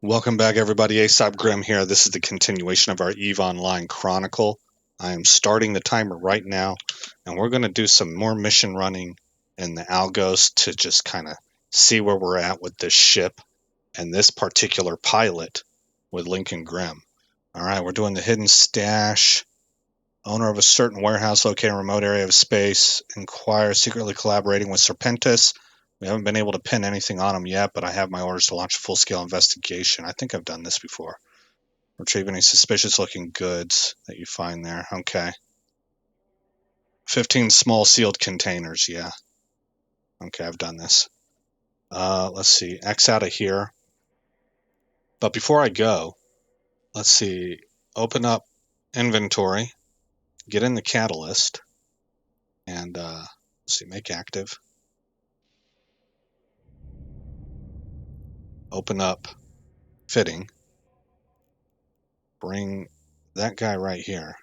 Welcome back, everybody. Aesop Grimm here. This is the continuation of our EVE Online Chronicle. I am starting the timer right now, and we're going to do some more mission running in the Algos to just kind of see where we're at with this ship and this particular pilot with Lincoln Grimm. All right, we're doing the hidden stash. Owner of a certain warehouse located in a remote area of space. Inquire, secretly collaborating with Serpentis. We haven't been able to pin anything on him yet, but I have my orders to launch a full-scale investigation. I think I've done this before. Retrieve any suspicious-looking goods that you find there. Okay. 15 small sealed containers, yeah. Okay, I've done this. Let's see. X out of here. But before I go, let's see. Open up inventory. Get in the catalyst. And, let's see. Make active. Open up fitting. Bring that guy right here.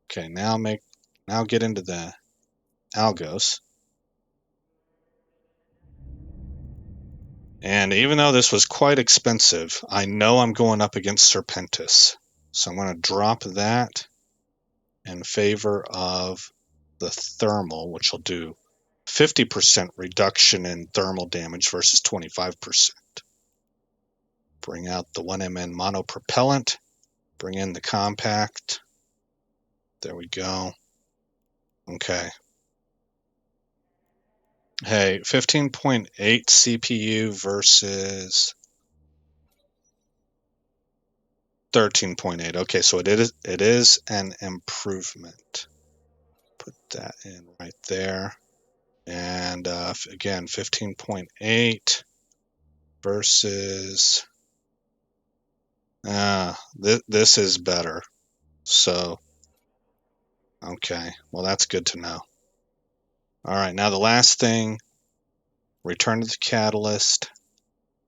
Okay, now get into the Algos. And even though this was quite expensive, I know I'm going up against Serpentis. So I'm going to drop that in favor of the thermal, which will do 50% reduction in thermal damage versus 25%. Bring out the 1MN monopropellant. Bring in the compact. There we go. Okay. Hey, 15.8 CPU versus 13.8. Okay, so it is an improvement. Put that in right there. And again, 15.8 versus this is better. So okay, well, that's good to know. All right, now the last thing, return to the catalyst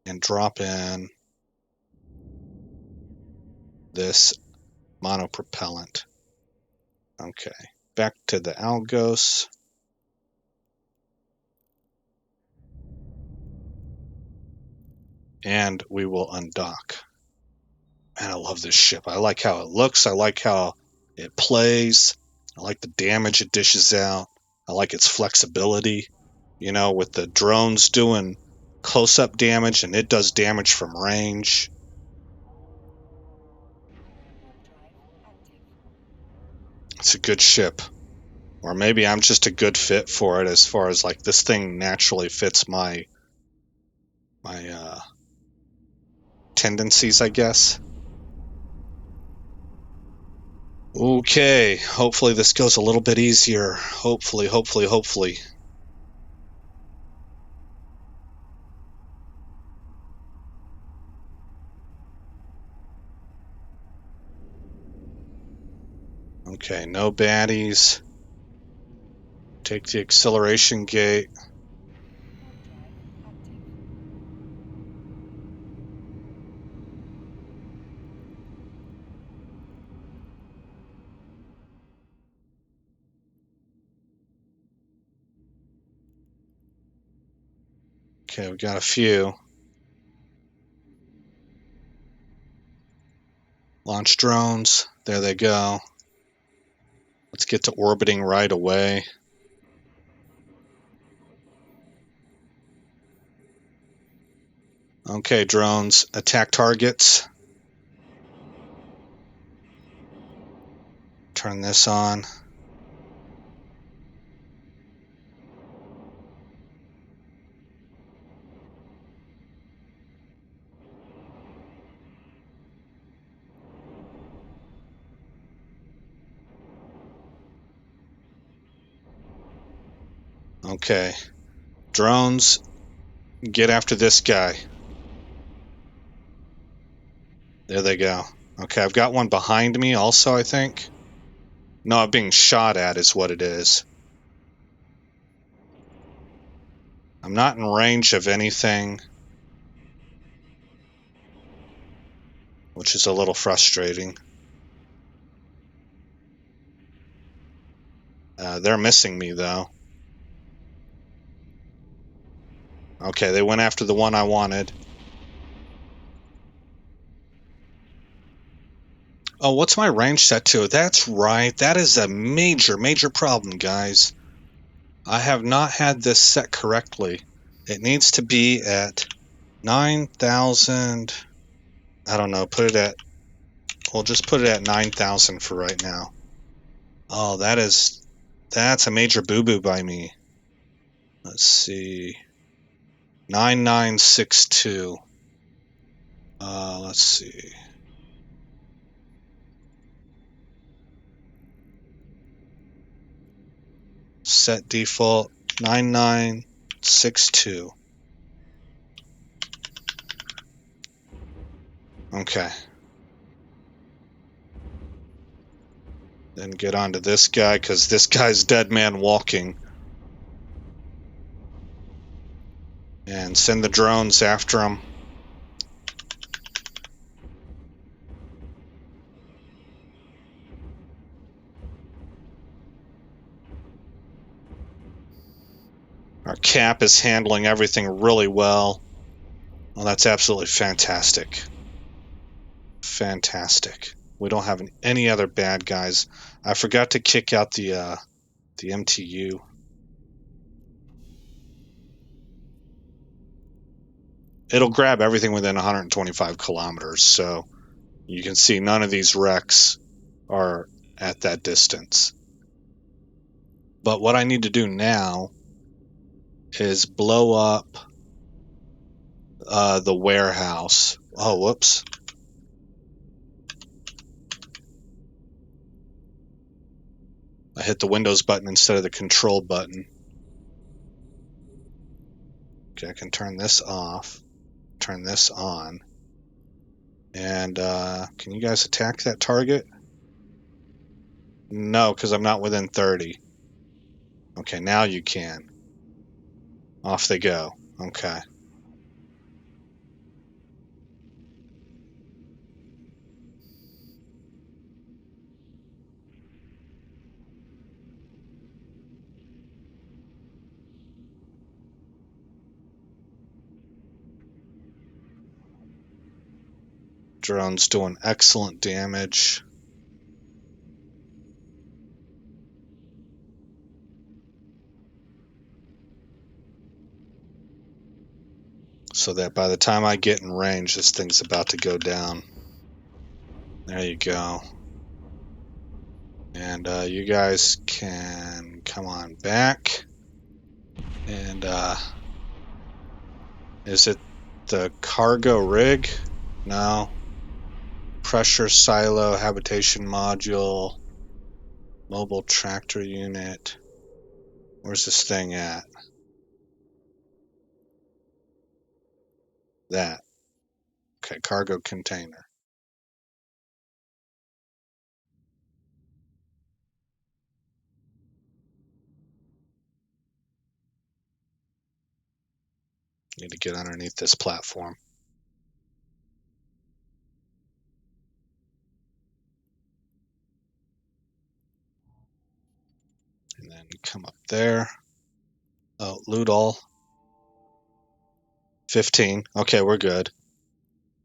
and drop in this monopropellant. Okay, back to the Algos. And we will undock. Man, I love this ship. I like how it looks. I like how it plays. I like the damage it dishes out. I like its flexibility. You know, with the drones doing close-up damage and it does damage from range. It's a good ship. Or maybe I'm just a good fit for it as far as like this thing naturally fits my tendencies, I guess. Okay, hopefully this goes a little bit easier. Hopefully. Okay, no baddies. Take the acceleration gate. Okay, we got a few. Launch drones. There they go. Let's get to orbiting right away. Okay, drones, attack targets. Turn this on. Okay. Drones, get after this guy. There they go. Okay, I've got one behind me also, I think. No, I'm being shot at is what it is. I'm not in range of anything, which is a little frustrating. They're missing me, though. Okay, they went after the one I wanted. Oh, what's my range set to? That's right. That is a major, major problem, guys. I have not had this set correctly. It needs to be at 9,000. I don't know. We'll just put it at 9,000 for right now. Oh, that's a major boo-boo by me. Let's see. 9962. Let's see. Set default 9962. Okay. Then get onto this guy, because this guy's dead man walking. And send the drones after him. Our cap is handling everything really well. Well, that's absolutely fantastic. Fantastic. We don't have any other bad guys. I forgot to kick out the MTU. It'll grab everything within 125 kilometers, so you can see none of these wrecks are at that distance. But what I need to do now is blow up the warehouse. Oh, whoops. I hit the Windows button instead of the Control button. Okay, I can turn this off, turn this on. And can you guys attack that target? No, because I'm not within 30. Okay, now you can. Off they go. Okay. Drone's doing excellent damage. So that by the time I get in range, this thing's about to go down. There you go. And you guys can come on back. And is it the cargo rig? No. Pressure silo, habitation module, mobile tractor unit. Where's this thing at? That. Okay, cargo container. Need to get underneath this platform. And then come up there. Oh, loot all. 15. Okay, we're good.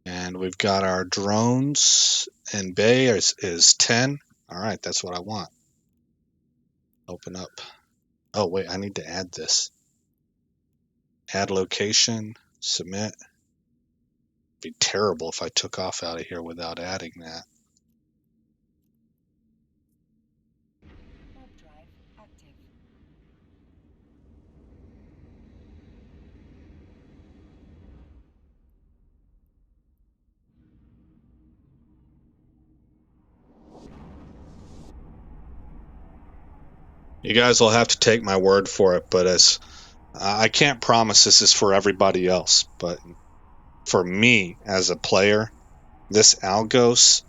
And we've got our drones in bay is 10. All right, that's what I want. Open up. Oh, wait, I need to add this. Add location, submit. It'd be terrible if I took off out of here without adding that. You guys will have to take my word for it, but I can't promise this is for everybody else. But for me as a player, this Algos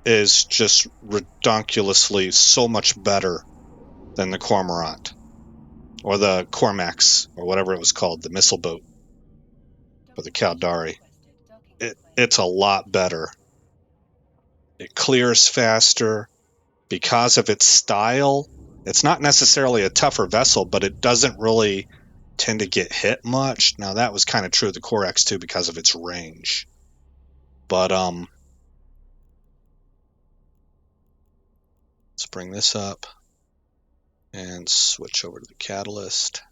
is just redonkulously so much better than the Cormorant or the Cormax or whatever it was called, the missile boat or the Caldari. It's a lot better. It clears faster because of its style. It's not necessarily a tougher vessel, but it doesn't really tend to get hit much. Now that was kind of true of the Corax too because of its range. But Let's bring this up and switch over to the catalyst.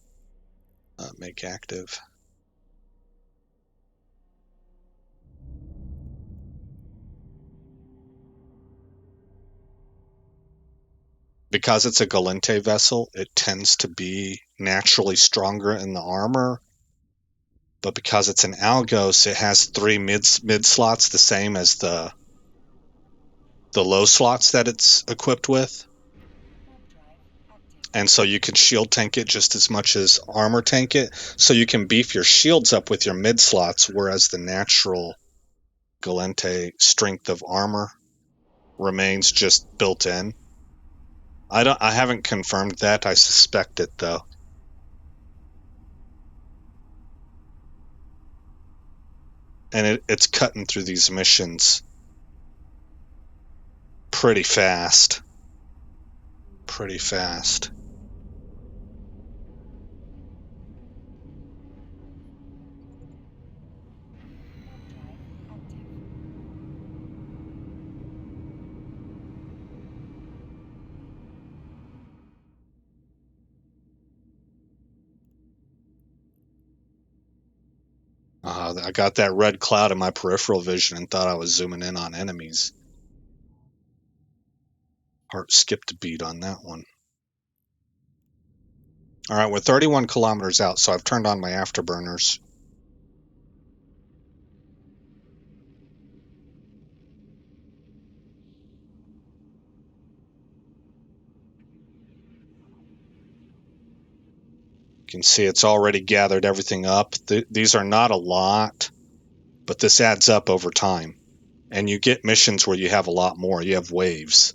Make active. Because it's a Galente vessel, it tends to be naturally stronger in the armor. But because it's an Algos, it has 3 mid slots, the same as the low slots that it's equipped with. And so you can shield tank it just as much as armor tank it. So you can beef your shields up with your mid slots, whereas the natural Galente strength of armor remains just built in. I haven't confirmed that. I suspect it though. And it's cutting through these missions pretty fast. Pretty fast. I got that red cloud in my peripheral vision and thought I was zooming in on enemies. Heart skipped a beat on that one. All right, we're 31 kilometers out, so I've turned on my afterburners. You can see it's already gathered everything up. These are not a lot, but this adds up over time. And you get missions where you have a lot more. You have waves.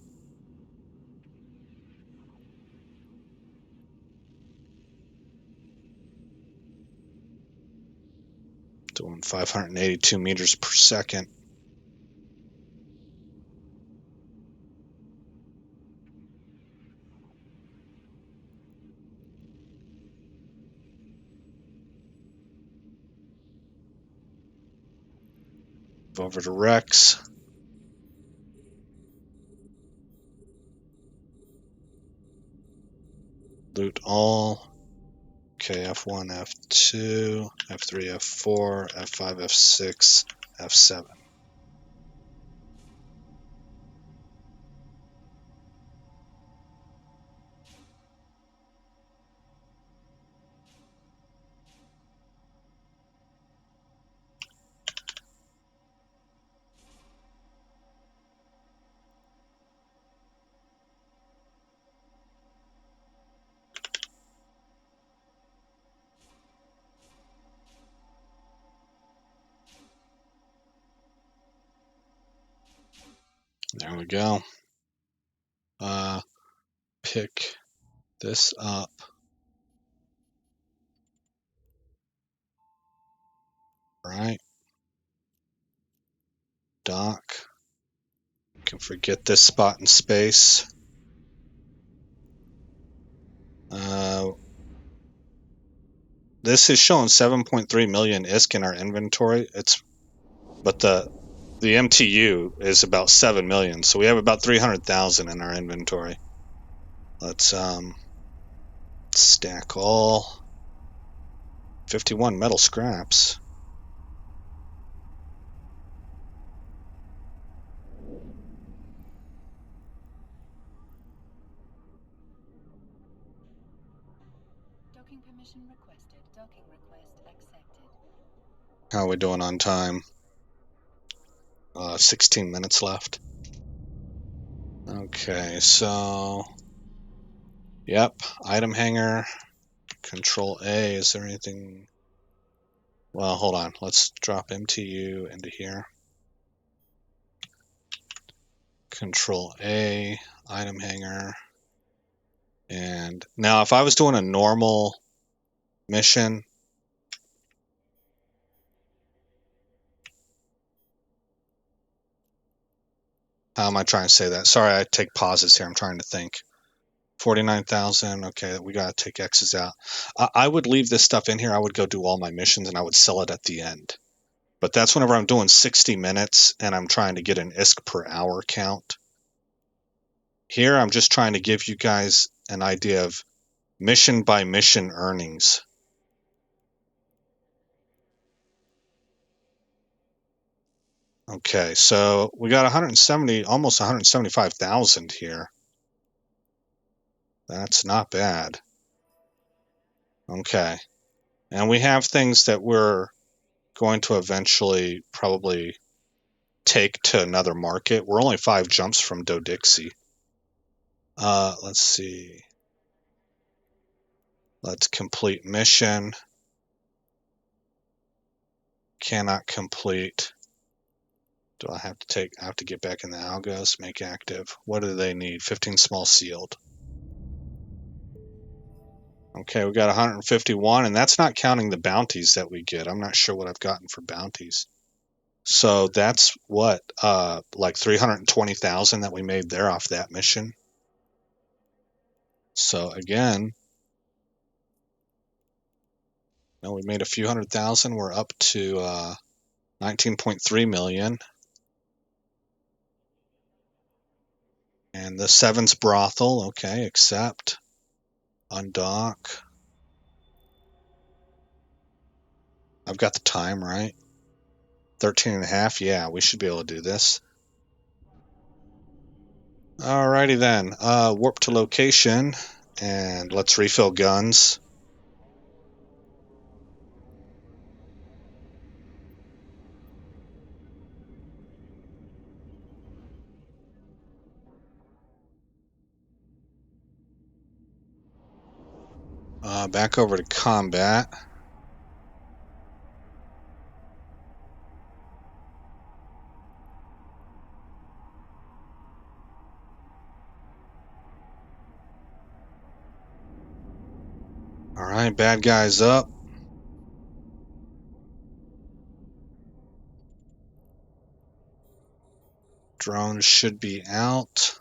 Doing 582 meters per second. Over to Rex. Loot all. Okay, F1, F2, F3, F4, F5, F6, F7. There we go. Pick this up. Right. Dock. Can forget this spot in space. This is showing 7.3 million ISK in our inventory. But the MTU is about 7 million, so we have about 300,000 in our inventory. Let's stack all. 51 metal scraps. Docking permission requested. Docking request accepted. How are we doing on time? 16 minutes left. Okay, so yep, item hanger, Control A. Is there anything? Well, hold on. Let's drop MTU into here. Control A, item hanger. And now if I was doing a normal mission, how am I trying to say that? Sorry, I take pauses here. I'm trying to think. 49,000. Okay, we got to take X's out. I would leave this stuff in here. I would go do all my missions and I would sell it at the end. But that's whenever I'm doing 60 minutes and I'm trying to get an ISK per hour count. Here, I'm just trying to give you guys an idea of mission by mission earnings. Okay, so we got 170, almost 175,000 here. That's not bad. Okay, and we have things that we're going to eventually probably take to another market. We're only 5 jumps from Dodixie. Let's see. Let's complete mission. Cannot complete. Do I have to get back in the Algos, make active. What do they need? 15 small sealed. Okay, we got 151, and that's not counting the bounties that we get. I'm not sure what I've gotten for bounties. So that's what, like 320,000 that we made there off that mission. So again, no, we made a few 100,000. We're up to 19.3 million. And the 7's brothel. Okay, accept. Undock. I've got the time, right? 13 and a half. Yeah, we should be able to do this. Alrighty then. Warp to location. And let's refill guns. Back over to combat. Alright, bad guys up. Drones should be out.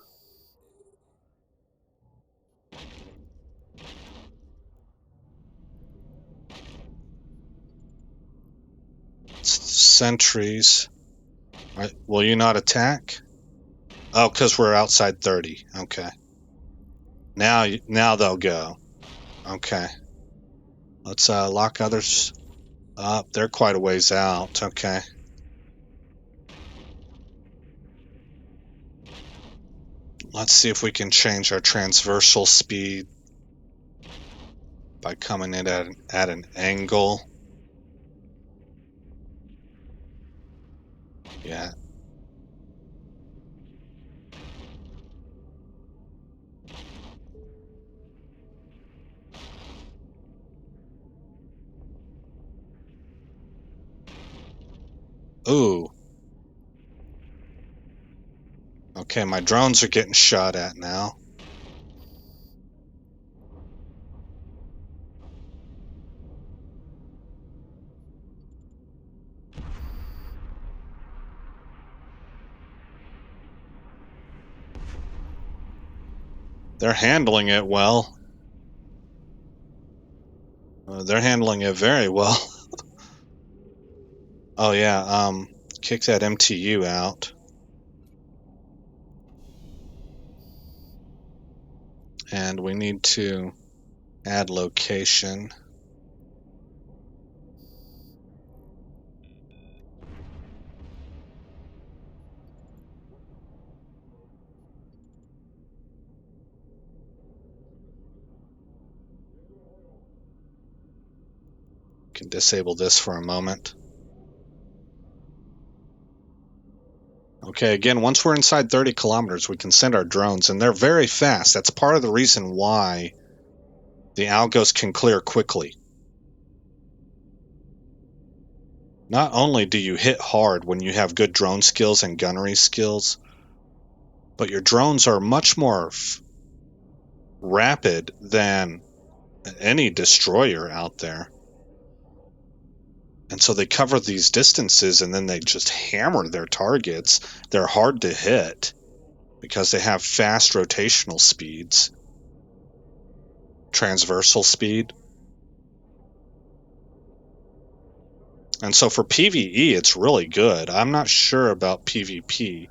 Sentries. Right. Will you not attack? Oh, because we're outside 30. Okay. Now they'll go. Okay. Let's lock others up. They're quite a ways out. Okay. Let's see if we can change our transversal speed by coming in at an angle. Yeah. Ooh. Okay, my drones are getting shot at now. They're handling it well. They're handling it very well. Oh yeah, kick that MTU out. And we need to add location. Can disable this for a moment. Okay, again, once we're inside 30 kilometers, we can send our drones, and they're very fast. That's part of the reason why the Algos can clear quickly. Not only do you hit hard when you have good drone skills and gunnery skills, but your drones are much more rapid than any destroyer out there. And so they cover these distances and then they just hammer their targets. They're hard to hit because they have fast rotational speeds, transversal speed. And so for PvE, it's really good. I'm not sure about PvP.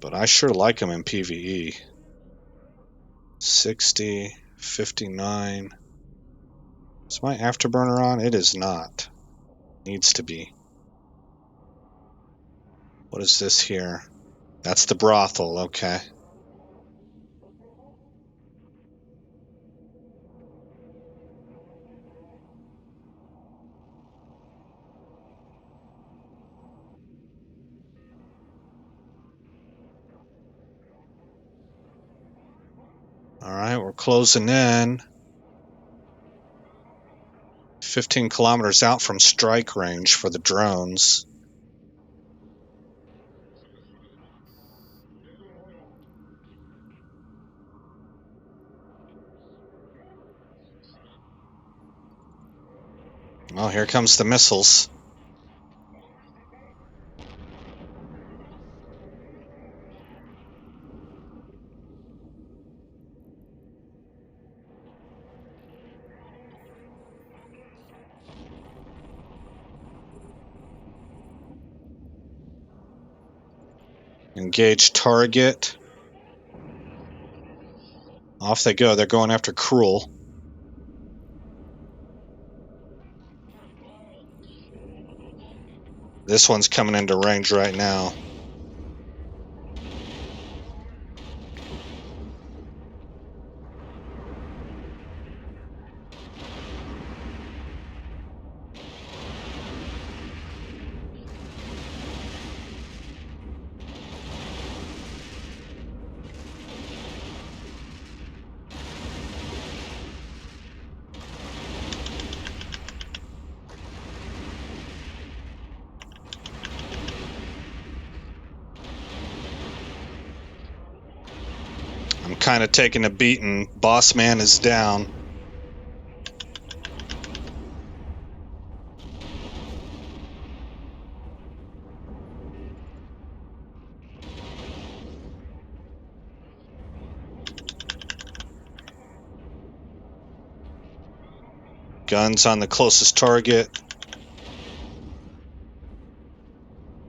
But I sure like them in PvE. 60, 59. Is my afterburner on? It is not. Needs to be. What is this here? That's the brothel, okay. Alright, we're closing in. 15 kilometers out from strike range for the drones. Oh, here comes the missiles. Engage target. Off they go. They're going after Cruel. This one's coming into range right now. I'm kind of taking a beating. Boss man is down. Guns on the closest target.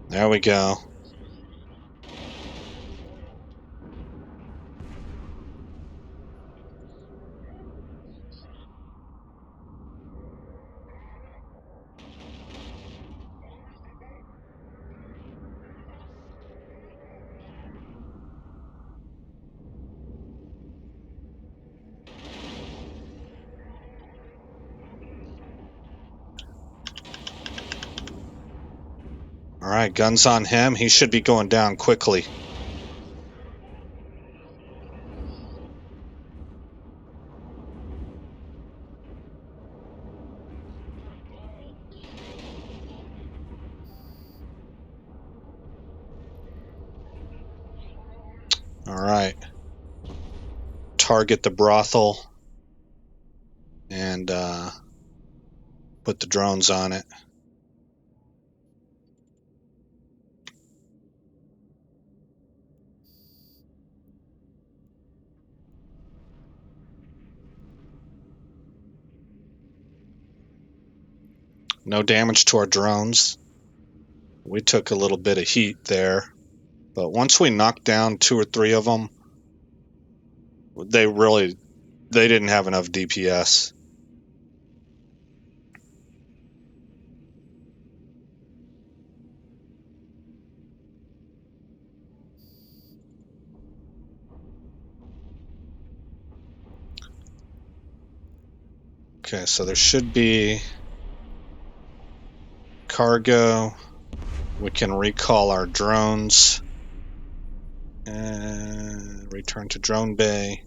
There we go. Alright, guns on him. He should be going down quickly. Alright. Target the brothel. And put the drones on it. No damage to our drones. We took a little bit of heat there. But once we knocked down 2 or 3 of them, they didn't have enough DPS. Okay, so there should be cargo. We can recall our drones. And return to drone bay.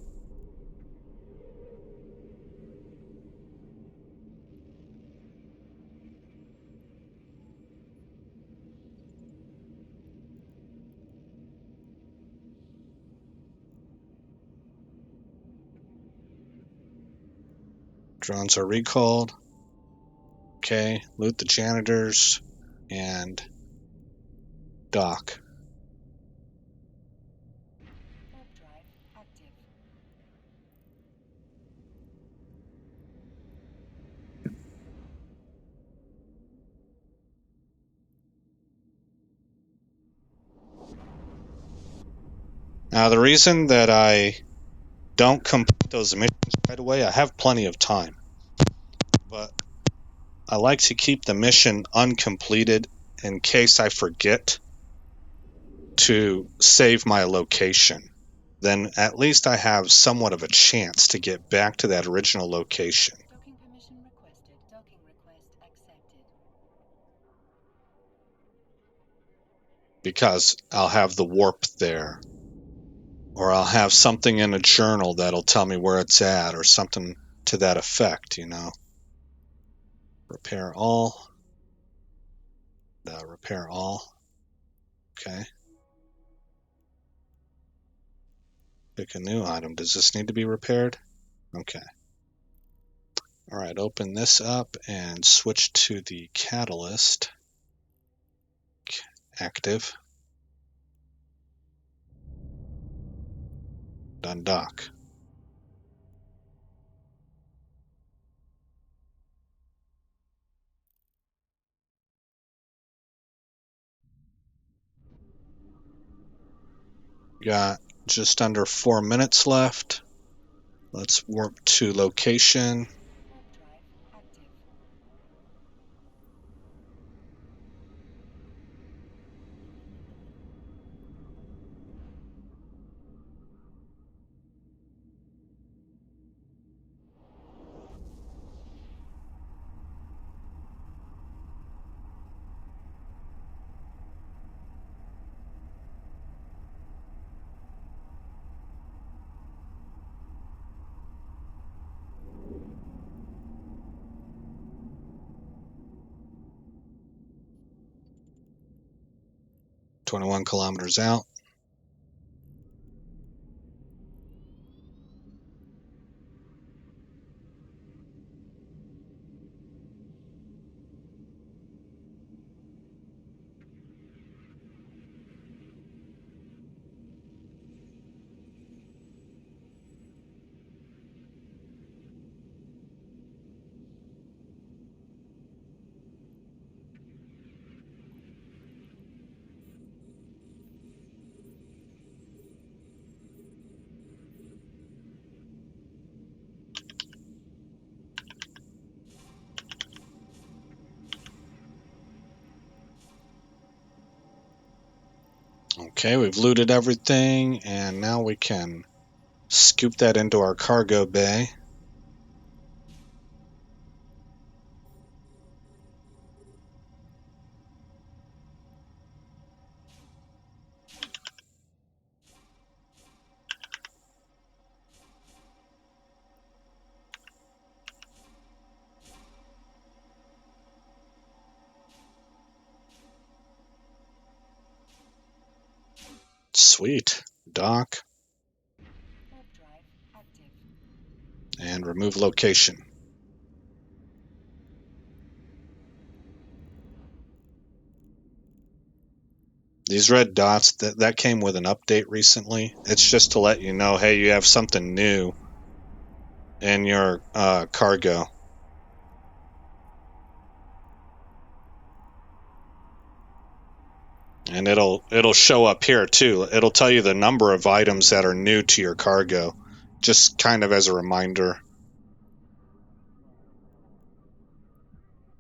Drones are recalled. Okay, loot the janitors and dock. Warp drive active. Now, the reason that I don't complete those missions right away, I have plenty of time, but I like to keep the mission uncompleted in case I forget to save my location. Then at least I have somewhat of a chance to get back to that original location. Docking permission requested. Docking request accepted. Because I'll have the warp there. Or I'll have something in a journal that'll tell me where it's at, or something to that effect, you know. Repair all. Repair all. Okay. Pick a new item. Does this need to be repaired? Okay. All right, open this up and switch to the catalyst. Active. Undock. Got just under 4 minutes left. Let's warp to location. Warp drive active. .21 kilometers out. Okay, we've looted everything, and now we can scoop that into our cargo bay. Sweet. Dock. Warp drive active. And remove location. These red dots, that came with an update recently. It's just to let you know, hey, you have something new in your cargo. And it'll show up here too. It'll tell you the number of items that are new to your cargo, just kind of as a reminder.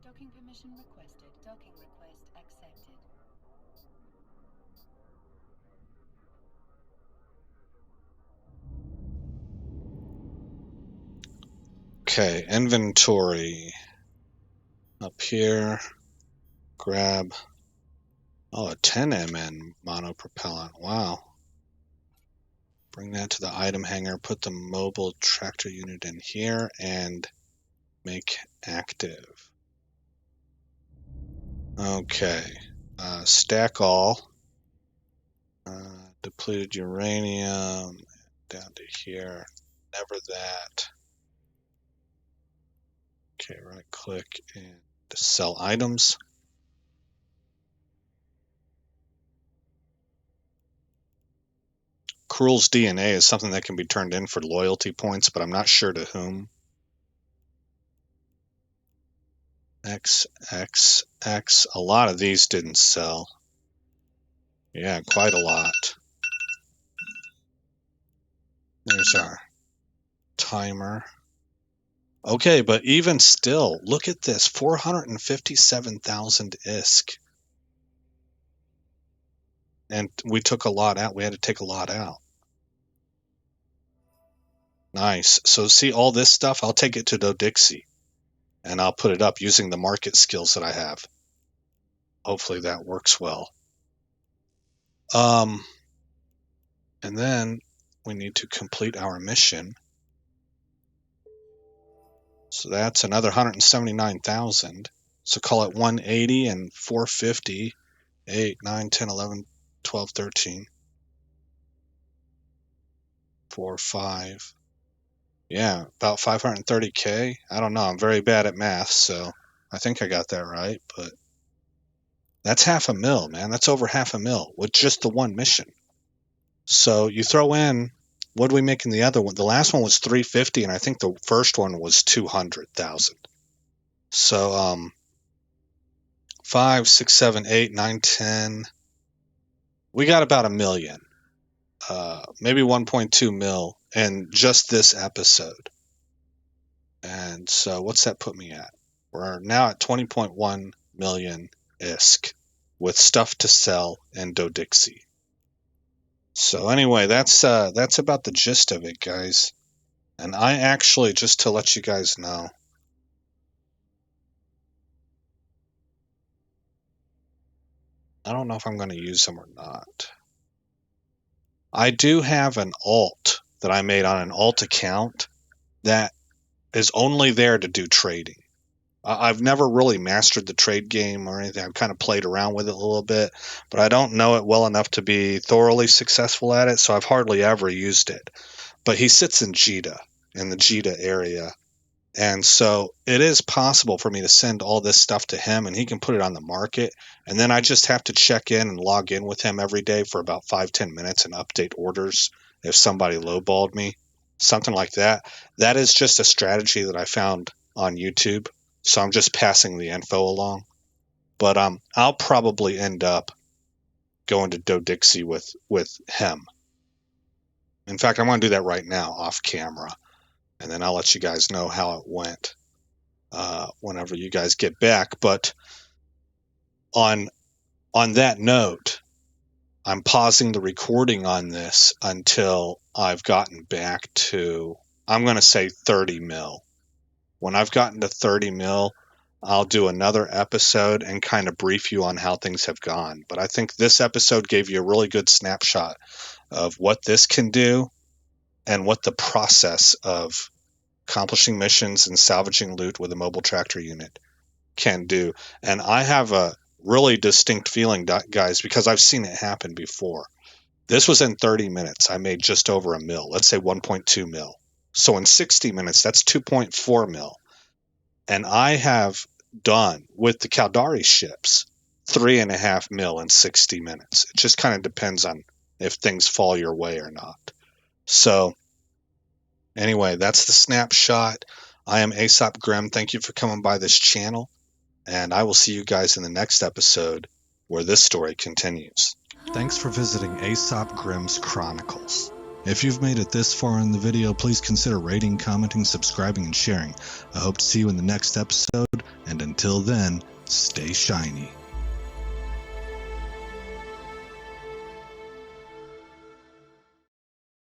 Docking permission requested. Docking request accepted. Okay, inventory. Up here, grab, oh, a 10 MN monopropellant. Wow. Bring that to the item hangar, put the mobile tractor unit in here, and make active. Okay, stack all. Depleted uranium, down to here. Never that. Okay, right click and sell items. Cruel's DNA is something that can be turned in for loyalty points, but I'm not sure to whom. XXX. A lot of these didn't sell. Yeah, quite a lot. There's our timer. Okay, but even still, look at this, 457,000 ISK. And we took a lot out. We had to take a lot out. Nice. So see all this stuff? I'll take it to Dodixie, and I'll put it up using the market skills that I have. Hopefully that works well. And then we need to complete our mission. So that's another 179,000. So call it 180 and 450, 8, 9, 10, 11, 12, 13, 4, 5. Yeah, about 530K. I don't know. I'm very bad at math, so I think I got that right. But that's $500,000, man. That's over $500,000 with just the one mission. So you throw in, what do we make in the other one? The last one was 350, and I think the first one was 200,000. So 5, 6, 7, 8, 9, 10. We got about $1 million, maybe 1.2 mil in just this episode. And so what's that put me at? We're now at 20.1 million ISK with stuff to sell in Dodixie. So anyway, that's about the gist of it, guys. And I actually, just to let you guys know, I don't know if I'm going to use them or not. I do have an alt that I made on an alt account that is only there to do trading. I've never really mastered the trade game or anything. I've kind of played around with it a little bit, but I don't know it well enough to be thoroughly successful at it, so I've hardly ever used it. But he sits in Jita, in the Jita area, and so it is possible for me to send all this stuff to him, and he can put it on the market, and then I just have to check in and log in with him every day for about 5-10 minutes and update orders if somebody lowballed me, something like that. That is just a strategy that I found on YouTube. So I'm just passing the info along. But I'll probably end up going to Dodixie with him. In fact, I'm going to do that right now off camera, and then I'll let you guys know how it went whenever you guys get back. But on that note, I'm pausing the recording on this until I've gotten back to, I'm going to say 30 mil. When I've gotten to 30 mil, I'll do another episode and kind of brief you on how things have gone. But I think this episode gave you a really good snapshot of what this can do and what the process of accomplishing missions and salvaging loot with a mobile tractor unit can do. And I have a really distinct feeling, guys, because I've seen it happen before. This was in 30 minutes. I made just over $1 million, let's say 1.2 mil. So in 60 minutes, that's 2.4 mil. And I have done with the Caldari ships 3.5 mil in 60 minutes. It just kind of depends on if things fall your way or not. So anyway, that's the snapshot. I am Aesop Grimm. Thank you for coming by this channel, and I will see you guys in the next episode where this story continues. Thanks for visiting Aesop Grimm's Chronicles. If you've made it this far in the video, please consider rating, commenting, subscribing, and sharing. I hope to see you in the next episode, and until then, stay shiny.